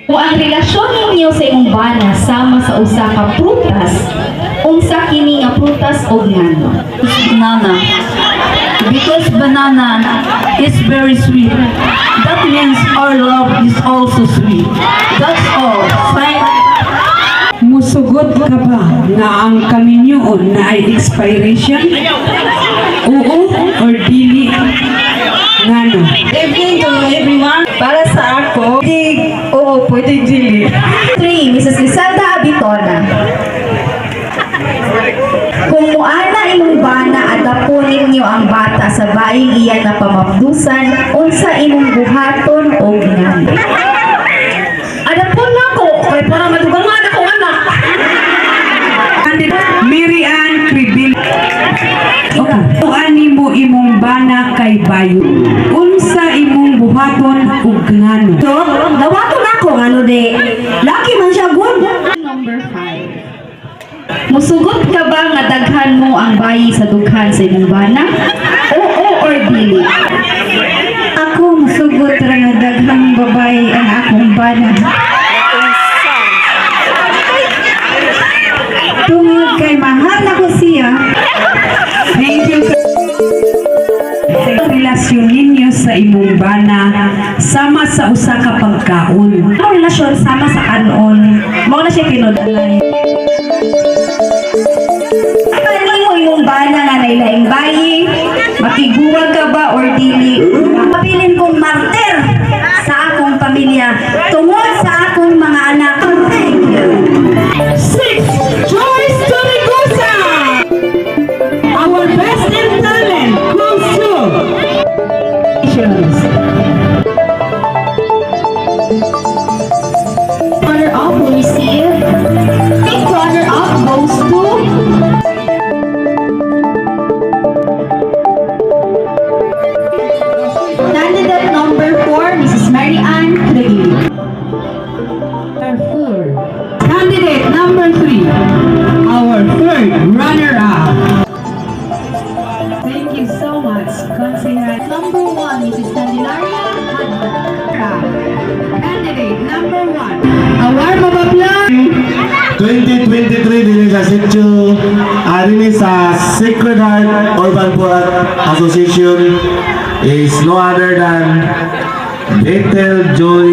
Kung ang relasyon ninyo sa imong bana sama sa usa ka prutas, unsa kini nga prutas o ngano? Banana. Because banana is very sweet. That means our love is also sweet. That's all. Musugot ka ba na ang kaminyoon na ay expiration? Oo or dili? Ngano? Evening to everyone. Para sa ako, oo, pwede dili. 3. Mrs. Liselda Abitona. Kung muana imong bana adapon ninyo ang bata sa baing iya na pamabdusan, unsa imong buhaton o ngano? Adapon na ko, kay para madugangan ako anak. Mary Ann Cribil. Tuani mo imong bana kay bayo. Unsa imong buhaton ug ngano? So, dawaton ako, ano de? Laki man siya good. Number 5. Musugot ka ba nga daghan mo ang bayi sa dughan sa imong bana? Oo or dili? Ako musugot ra nga daghang babae ang akong bana. Tungod kay mahal ako siya. Thank you. relasyon ninyo sa imong bana sama sa usa ka pagkaon? Ang relasyon sama sa kanon, mao na siya pinudalay. Kanimo imong bana nga nailaing bayi, makiguwag ka ba or dili? Mapilin kong martir sa akong pamilya tungod sa akong mga anak. Thank you. 6. Joyce Torregosa! Our best in talent goes to Runner-up will receive. Pink runner-up goes to candidate number 4, Mrs. Mary Ann Clegg. Candidate number 3, our third runner-up. Thank you so much, Consigliere. Number 1, Mrs. Candelaria Hadra. Candidate number 1. Award mo ba plan? 2023 din sa sitio ari sa Sacred Heart Urban Poet Association is no other than Bethel Joy